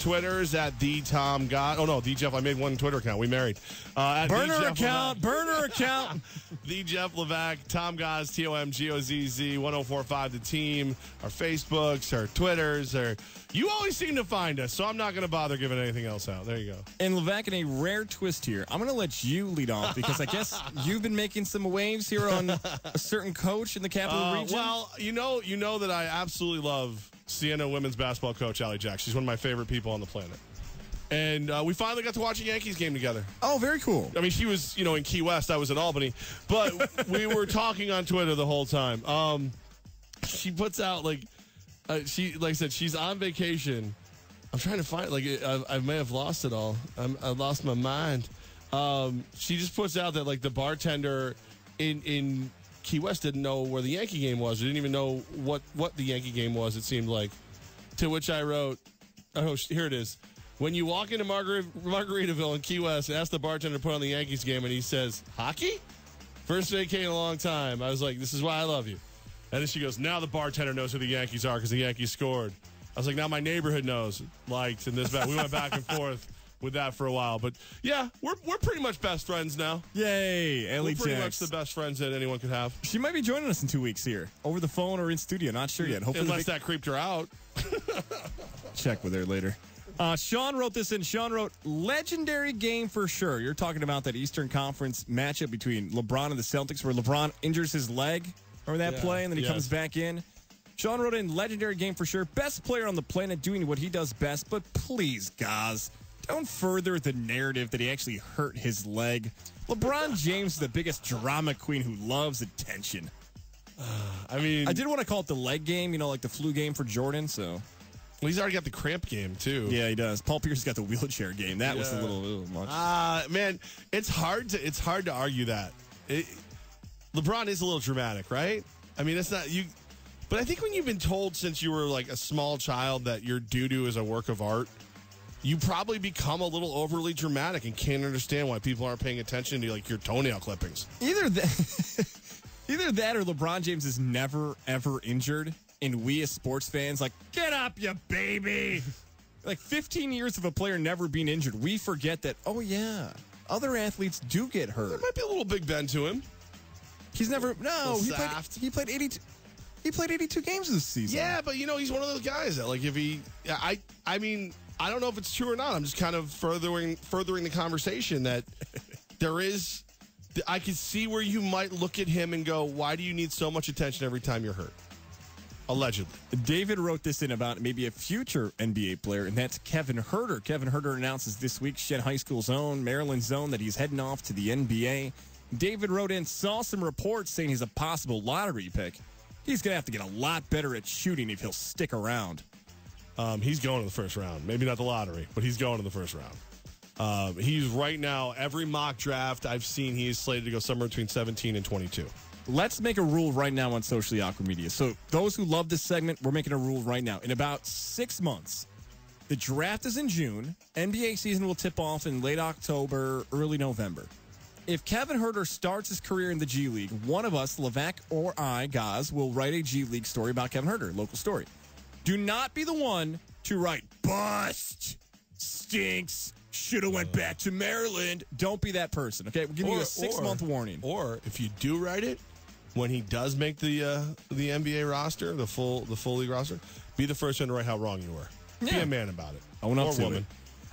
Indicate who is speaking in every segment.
Speaker 1: Twitter's at the Tom God. Oh, no, the Jeff. I made one Twitter account. We married.
Speaker 2: Burner account.
Speaker 1: The Jeff Levack, Tom Goz, TOMGOZZ, 1045 The Team, our Facebooks, our Twitters. You always seem to find us, so I'm not going to bother giving anything else out. There you go.
Speaker 2: And Levack, in a rare twist here, I'm going to let you lead off because I guess you've been making some waves here on a certain coach in the Capital Region.
Speaker 1: Well, you know that I absolutely love Siena women's basketball coach, Allie Jack. She's one of my favorite people on the planet. And we finally got to watch a Yankees game together.
Speaker 2: Oh, very cool.
Speaker 1: I mean, she was, in Key West. I was in Albany. But we were talking on Twitter the whole time. She puts out, like I said, she's on vacation. I'm trying to find, I may have lost it all. I lost my mind. She just puts out that, the bartender in Key West didn't know where the Yankee game was. Or didn't even know what the Yankee game was, it seemed like. To which I wrote, here it is. When you walk into Margaritaville in Key West and ask the bartender to put on the Yankees game and he says, hockey? First vacay in a long time. I was like, this is why I love you. And then she goes, now the bartender knows who the Yankees are because the Yankees scored. I was like, now my neighborhood knows. Liked and this back. We went back and forth with that for a while. But yeah, we're pretty much best friends now.
Speaker 2: Yay, Ellie
Speaker 1: We're pretty much the best friends that anyone could have.
Speaker 2: She might be joining us in 2 weeks here. Over the phone or in studio. Not sure yet. Hopefully
Speaker 1: Unless that creeped her out.
Speaker 2: Check with her later. Sean wrote this in. Sean wrote, legendary game for sure. You're talking about that Eastern Conference matchup between LeBron and the Celtics where LeBron injures his leg. Remember that play? And then he comes back in. Sean wrote in, legendary game for sure. Best player on the planet doing what he does best. But please, guys, don't further the narrative that he actually hurt his leg. LeBron James is the biggest drama queen who loves attention.
Speaker 1: I did
Speaker 2: want to call it the leg game, like the flu game for Jordan, so...
Speaker 1: Well, he's already got the cramp game, too.
Speaker 2: Yeah, he does. Paul Pierce got the wheelchair game. That was a little much.
Speaker 1: Man, it's hard to argue that. LeBron is a little dramatic, right? I mean, it's not you. But I think when you've been told since you were a small child that your doo-doo is a work of art, you probably become a little overly dramatic and can't understand why people aren't paying attention to your toenail clippings.
Speaker 2: Either that or LeBron James is never, ever injured. And we as sports fans, get up, you baby. 15 years of a player never being injured. We forget that, other athletes do get hurt.
Speaker 1: There might be a little Big Ben to him.
Speaker 2: He played 82. He played 82 games this season.
Speaker 1: Yeah, but he's one of those guys that if he, I mean, I don't know if it's true or not. I'm just kind of furthering the conversation that there is. I can see where you might look at him and go, why do you need so much attention every time you're hurt? Allegedly.
Speaker 2: David wrote this in about maybe a future NBA player, and that's Kevin Huerter. Kevin Huerter announces this week, Shed High School's own, Maryland's own, that he's heading off to the NBA. David wrote in, saw some reports saying he's a possible lottery pick. He's going to have to get a lot better at shooting if he'll stick around.
Speaker 1: He's going to the first round. Maybe not the lottery, but he's going to the first round. He's right now, every mock draft I've seen, he's slated to go somewhere between 17 and 22.
Speaker 2: Let's make a rule right now on Socially Awkward Media. So those who love this segment, we're making a rule right now. In about 6 months, the draft is in June. NBA season will tip off in late October, early November. If Kevin Huerter starts his career in the G League, one of us, Levack or I, Goz, will write a G League story about Kevin Huerter, local story. Do not be the one to write, bust, stinks, should have went back to Maryland. Don't be that person, okay? We're giving you a 6-month warning.
Speaker 1: Or if you do write it, when he does make the NBA roster, the full league roster, be the first one to write how wrong you were. Yeah. Be a man about it.
Speaker 2: Own up to woman.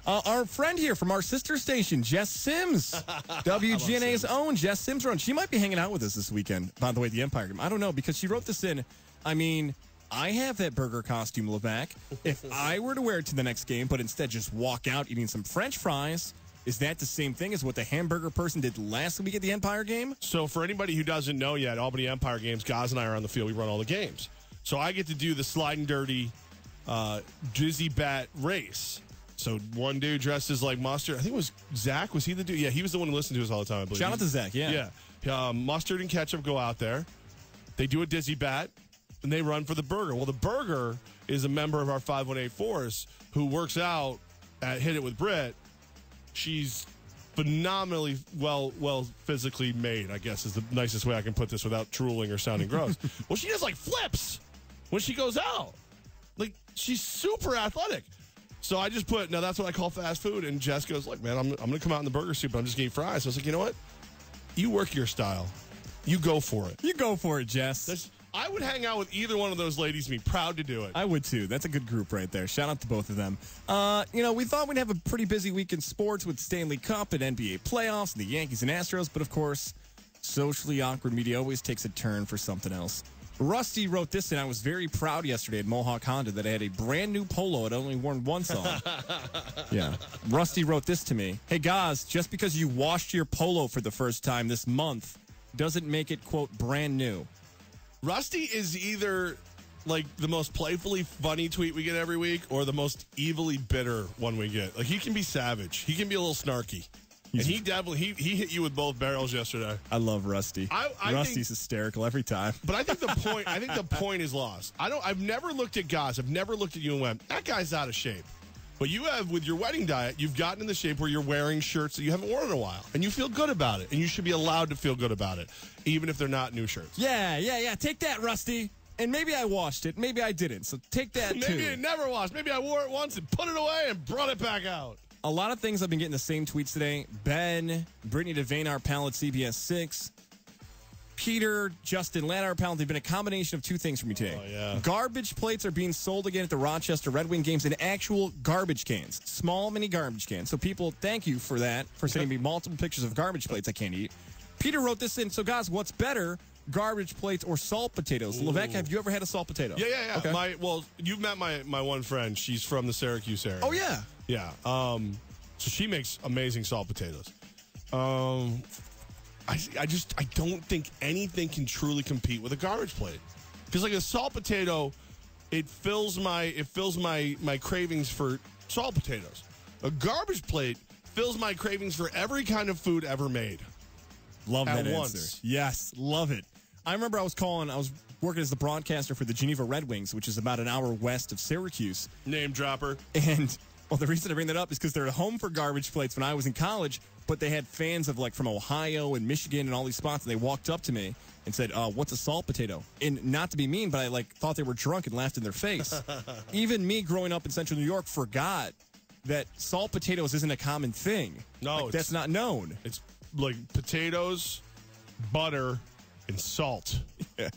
Speaker 2: Our friend here from our sister station, Jess Sims, WGNA's own Jess Sims run. She might be hanging out with us this weekend, by the way, the Empire game. I don't know, because she wrote this in. I have that burger costume, Levack. If I were to wear it to the next game, but instead just walk out eating some French fries, is that the same thing as what the hamburger person did last week at the Empire game?
Speaker 1: So for anybody who doesn't know yet, Albany Empire games, Goz and I are on the field. We run all the games. So I get to do the slide and dirty Drizzy Bat race. So one dude dressed as like Mustard. I think it was Zach. Was he the dude? Yeah, he was the one who listened to us all the time, I believe.
Speaker 2: Shout out to Zach, yeah.
Speaker 1: Yeah. Mustard and Ketchup go out there. They do a Dizzy Bat, and they run for the burger. Well, the burger is a member of our 518 Force who works out at Hit It With Britt. She's phenomenally well physically made, I guess is the nicest way I can put this without drooling or sounding gross. Well, she does like flips when she goes out. Like, she's super athletic. So I just put, now that's what I call fast food. And Jess goes, look, man, I'm going to come out in the burger soup. I'm just going to eat fries. So I was like, you know what? You work your style. You go for it.
Speaker 2: You go for it, Jess.
Speaker 1: I would hang out with either one of those ladies and be proud to do it.
Speaker 2: I would too. That's a good group right there. Shout out to both of them. We thought we'd have a pretty busy week in sports with Stanley Cup and NBA playoffs and the Yankees and Astros. But of course, socially awkward media always takes a turn for something else. Rusty wrote this in. I was very proud yesterday at Mohawk Honda that I had a brand new Polo. I'd only worn once on. Yeah. Rusty wrote this to me. Hey, guys, just because you washed your Polo for the first time this month doesn't make it, quote, brand new.
Speaker 1: Rusty is either like the most playfully funny tweet we get every week or the most evilly bitter one we get. Like, he can be savage. He can be a little snarky. And he definitely he hit you with both barrels yesterday.
Speaker 2: I love Rusty. Rusty's
Speaker 1: think,
Speaker 2: hysterical every time.
Speaker 1: But I think the point is lost. I've never looked at guys. I've never looked at you and went, that guy's out of shape. But you have, with your wedding diet, you've gotten in the shape where you're wearing shirts that you haven't worn in a while. And you feel good about it. And you should be allowed to feel good about it, even if they're not new shirts.
Speaker 2: Yeah. Take that, Rusty. And maybe I washed it. Maybe I didn't. So take that, too.
Speaker 1: Maybe it never washed. Maybe I wore it once and put it away and brought it back out.
Speaker 2: A lot of things I've been getting the same tweets today. Ben, Brittany DeVane, our pal at CBS 6. Peter, Justin Ladd, our pal. They've been a combination of two things for me today.
Speaker 1: Oh, yeah.
Speaker 2: Garbage plates are being sold again at the Rochester Red Wing games in actual garbage cans. Small mini garbage cans. So people, thank you for that, for sending me multiple pictures of garbage plates I can't eat. Peter wrote this in. So, guys, what's better, garbage plates or salt potatoes? Levack, have you ever had a salt potato?
Speaker 1: Yeah.
Speaker 2: Okay.
Speaker 1: You've met my one friend. She's from the Syracuse area.
Speaker 2: Oh, yeah.
Speaker 1: Yeah. So she makes amazing salt potatoes. I don't think anything can truly compete with a garbage plate. Because like a salt potato, it fills my cravings for salt potatoes. A garbage plate fills my cravings for every kind of food ever made.
Speaker 2: Love that
Speaker 1: once.
Speaker 2: answer. Yes, love it. I remember I was working as the broadcaster for the Geneva Red Wings, which is about an hour west of Syracuse.
Speaker 1: Name dropper.
Speaker 2: And well, the reason I bring that up is because they're home for garbage plates when I was in college, but they had fans of from Ohio and Michigan and all these spots, and they walked up to me and said, what's a salt potato? And not to be mean, but I thought they were drunk and laughed in their face. Even me growing up in central New York forgot that salt potatoes isn't a common thing.
Speaker 1: No.
Speaker 2: That's not known.
Speaker 1: It's like potatoes, butter, and salt.
Speaker 2: Yeah.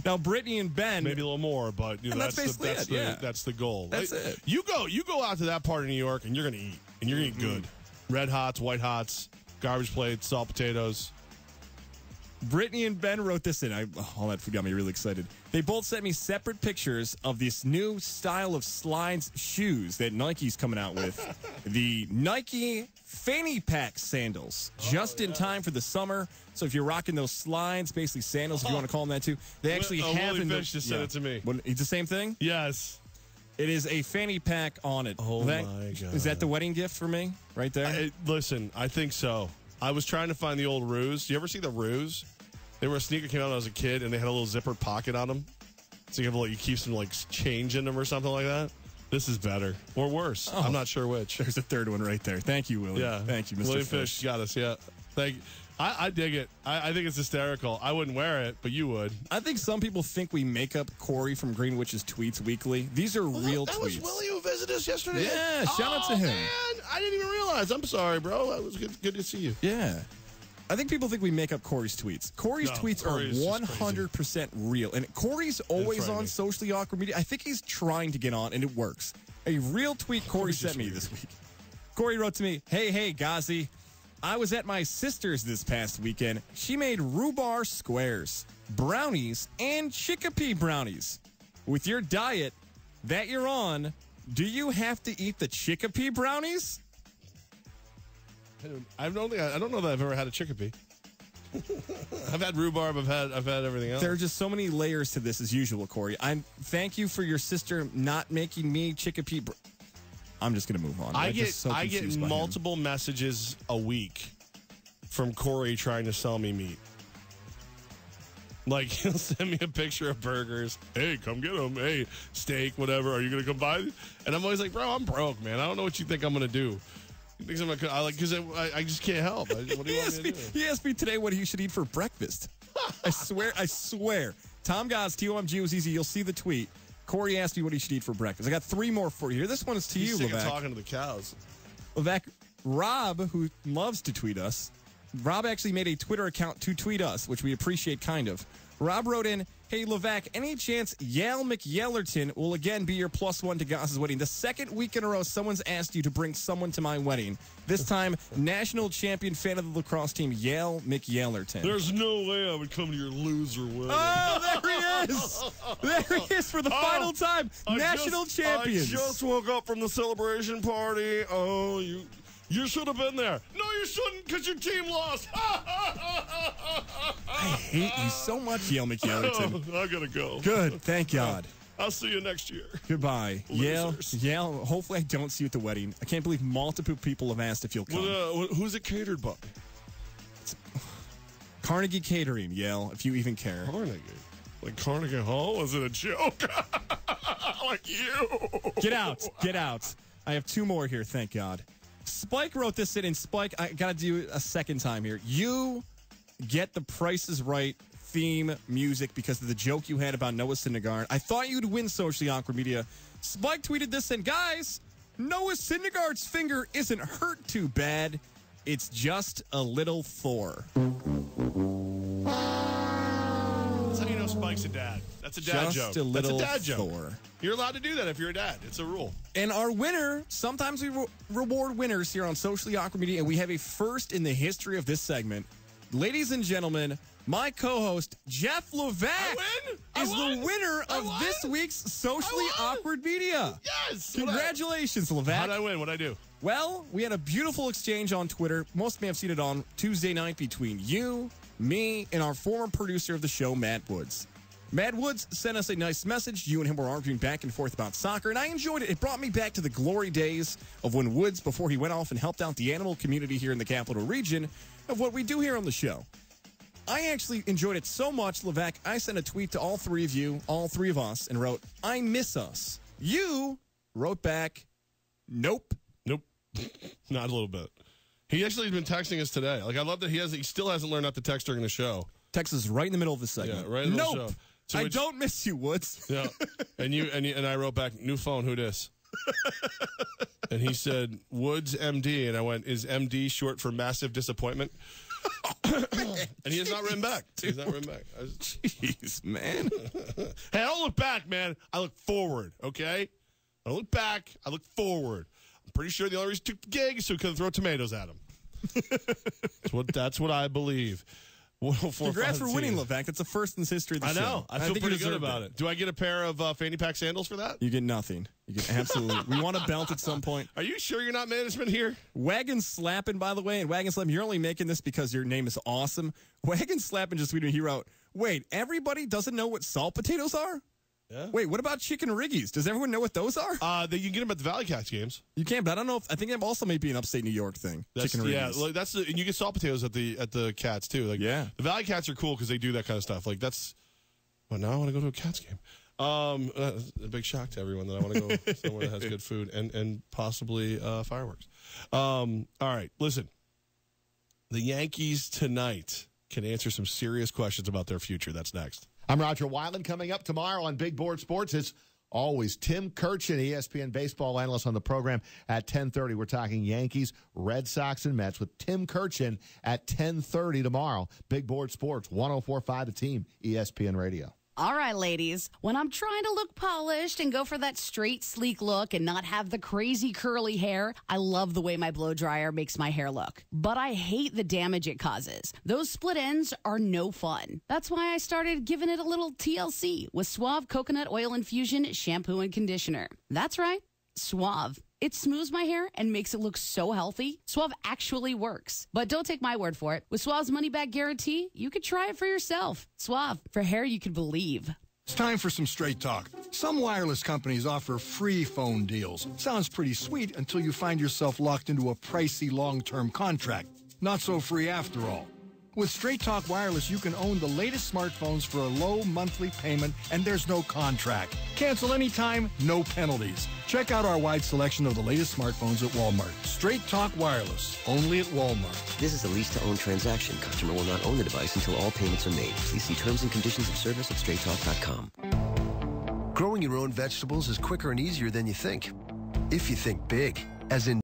Speaker 2: Now, Brittany and Ben,
Speaker 1: maybe a little more, but that's the goal.
Speaker 2: That's it.
Speaker 1: You go out to that part of New York, and you're gonna eat, and you're gonna eat good. Red Hots, White Hots, garbage plates, salt potatoes.
Speaker 2: Brittany and Ben wrote this in. All that food got me really excited. They both sent me separate pictures of this new style of slides shoes that Nike's coming out with. The Nike fanny pack sandals. Just in time for the summer. So if you're rocking those slides, basically sandals, if you want to call them that too, they actually have
Speaker 1: Willie Fish just sent it to me.
Speaker 2: It's the same thing?
Speaker 1: Yes.
Speaker 2: It is a fanny pack on it.
Speaker 1: Oh, my God.
Speaker 2: Is that the wedding gift for me right there?
Speaker 1: Listen, I think so. I was trying to find the old Ruse. Do you ever see the Ruse? They were a sneaker came out when I was a kid, and they had a little zippered pocket on them. So you keep some change in them or something like that. This is better or worse. I'm not sure which.
Speaker 2: There's a third one right there. Thank you, Willie.
Speaker 1: Yeah,
Speaker 2: thank you, Mr.
Speaker 1: Willie Fish got us. Yeah, thank you. I dig it. I think it's hysterical. I wouldn't wear it, but you would.
Speaker 2: I think some people think we make up Corey from Greenwich's tweets weekly. These are real tweets.
Speaker 1: That was Willie who visited us yesterday.
Speaker 2: Yeah, shout out to him.
Speaker 1: Man, I didn't even realize. I'm sorry, bro. It was good to see you.
Speaker 2: Yeah. I think people think we make up Corey's tweets. Corey's tweets are 100% real. And Corey's always on socially awkward media. I think he's trying to get on, and it works. A real tweet Corey sent me this week. Corey wrote to me, Hey, Gazi. I was at my sister's this past weekend. She made rhubarb squares, brownies, and chickpea brownies. With your diet that you're on, do you have to eat the chickpea brownies?
Speaker 1: I don't know that I've ever had a chickpea. I've had rhubarb. I've had everything else.
Speaker 2: There are just so many layers to this as usual, Corey. Thank you for your sister not making me chickpea. I'm just going to move on.
Speaker 1: I get multiple messages a week from Corey trying to sell me meat. Like, he'll send me a picture of burgers. Hey, come get them. Hey, steak, whatever. Are you going to come buy? And I'm always like, bro, I'm broke, man. I don't know what you think I'm going to do. You think I'm going to, because I just can't help. What do you want me to do?
Speaker 2: He asked me today what he should eat for breakfast. I swear. Tom Goss, TOMG was easy. You'll see the tweet. Corey asked me what he should eat for breakfast. I got 3 more for you here. This one is to you,
Speaker 1: Sick of
Speaker 2: Levack.
Speaker 1: talking to the cows.
Speaker 2: Levack, Rob, who loves to tweet us, Rob actually made a Twitter account to tweet us, which we appreciate kind of. Rob wrote in, hey, Levack, any chance Yale McYellerton will again be your +1 to Goss's wedding? The second week in a row, someone's asked you to bring someone to my wedding. This time, national champion fan of the lacrosse team, Yale McYellerton.
Speaker 1: There's no way I would come to your loser wedding.
Speaker 2: Oh, there he is. There he is for the final time. National champions.
Speaker 1: I just woke up from the celebration party. Oh, you should have been there. No, you shouldn't, because your team lost.
Speaker 2: I hate you so much, Yale McYellerton.
Speaker 1: I gotta go.
Speaker 2: Good, thank God.
Speaker 1: I'll see you next year.
Speaker 2: Goodbye.
Speaker 1: Losers.
Speaker 2: Yale, hopefully I don't see you at the wedding. I can't believe multiple people have asked if you'll come.
Speaker 1: Who's it catered by?
Speaker 2: Carnegie Catering, Yale, if you even care.
Speaker 1: Carnegie. Like Carnegie Hall? Was it a joke? Like you.
Speaker 2: Get out. Get out. I have 2 more here, thank God. Spike wrote this in, and Spike, I got to do it a second time here. You get the Price is Right theme music because of the joke you had about Noah Syndergaard. I thought you'd win Socially Awkward Media. Spike tweeted this, and guys, Noah Syndergaard's finger isn't hurt too bad. It's just a little Thor.
Speaker 1: That's how you know Spike's a dad. That's a dad joke.
Speaker 2: Just a little
Speaker 1: That's a dad joke.
Speaker 2: Thor.
Speaker 1: You're allowed to do that if you're a dad. It's a rule.
Speaker 2: And our winner, sometimes we reward winners here on Socially Awkward Media, and we have a first in the history of this segment. Ladies and gentlemen, my co-host, Jeff Levack, is the winner of this week's Socially Awkward Media.
Speaker 1: Yes!
Speaker 2: Congratulations, Levack.
Speaker 1: How'd I win? What'd I do?
Speaker 2: Well, we had a beautiful exchange on Twitter. Most may have seen it on Tuesday night between you, me, and our former producer of the show, Matt Woods. Matt Woods sent us a nice message. You and him were arguing back and forth about soccer, and I enjoyed it. It brought me back to the glory days of when Woods, before he went off and helped out the animal community here in the capital region, of what we do here on the show. I actually enjoyed it so much, Levack, I sent a tweet to all 3 of you, all 3 of us, and wrote, I miss us. You wrote back, nope.
Speaker 1: Nope. Not a little bit. He actually has been texting us today. Like, I love that he still hasn't learned not to text during the show.
Speaker 2: Text us right in the middle of the segment.
Speaker 1: Yeah, right in the middle of the show. So
Speaker 2: I don't miss you, Woods.
Speaker 1: Yeah. And I wrote back, new phone, who dis? And he said, Woods MD. And I went, is MD short for massive disappointment? And he has not written back. He's not written back.
Speaker 2: Jeez, man.
Speaker 1: Hey, I don't look back, man. I look forward, okay? I don't look back. I look forward. I'm pretty sure the only reason he took the gig is so he couldn't throw tomatoes at him. That's what I believe.
Speaker 2: Congrats for winning, Levack. That's the first in the history of the show.
Speaker 1: I know. I feel pretty good about it. Do I get a pair of fanny pack sandals for that?
Speaker 2: You get nothing. You get absolutely. We want a belt at some point.
Speaker 1: Are you sure you're not management here?
Speaker 2: Wagon Slappin', by the way, and Wagon Slappin', you're only making this because your name is awesome. Wagon Slappin' just tweeted, he wrote, wait, everybody doesn't know what salt potatoes are?
Speaker 1: Yeah.
Speaker 2: Wait, what about chicken riggies? Does everyone know what those are?
Speaker 1: You can get them at the Valley Cats games.
Speaker 2: You can, but I don't know if I think it also may be an upstate New York thing. Chicken riggies. Yeah,
Speaker 1: like and you get salt potatoes at the Cats too. Like,
Speaker 2: yeah,
Speaker 1: the Valley Cats are cool because they do that kind of stuff. Like that's. Well, now I want to go to a Cats game. A big shock to everyone that I want to go somewhere that has good food and possibly fireworks. All right, listen. The Yankees tonight can answer some serious questions about their future. That's next.
Speaker 3: I'm Roger Weiland. Coming up tomorrow on Big Board Sports is always Tim Kirchin, ESPN baseball analyst on the program at 10:30. We're talking Yankees, Red Sox, and Mets with Tim Kirchin at 10:30 tomorrow. Big Board Sports, 104.5 The Team, ESPN Radio.
Speaker 4: All right, ladies, when I'm trying to look polished and go for that straight, sleek look and not have the crazy curly hair, I love the way my blow dryer makes my hair look. But I hate the damage it causes. Those split ends are no fun. That's why I started giving it a little TLC with Suave Coconut Oil Infusion Shampoo and Conditioner. That's right, Suave. It smooths my hair and makes it look so healthy. Suave actually works. But don't take my word for it. With Suave's money-back guarantee, you could try it for yourself. Suave, for hair you could believe.
Speaker 5: It's time for some straight talk. Some wireless companies offer free phone deals. Sounds pretty sweet until you find yourself locked into a pricey long-term contract. Not so free after all. With Straight Talk Wireless, you can own the latest smartphones for a low monthly payment, and there's no contract. Cancel anytime, no penalties. Check out our wide selection of the latest smartphones at Walmart. Straight Talk Wireless, only at Walmart.
Speaker 6: This is a lease-to-own transaction. Customer will not own the device until all payments are made. Please see terms and conditions of service at straighttalk.com.
Speaker 7: Growing your own vegetables is quicker and easier than you think. If you think big, as in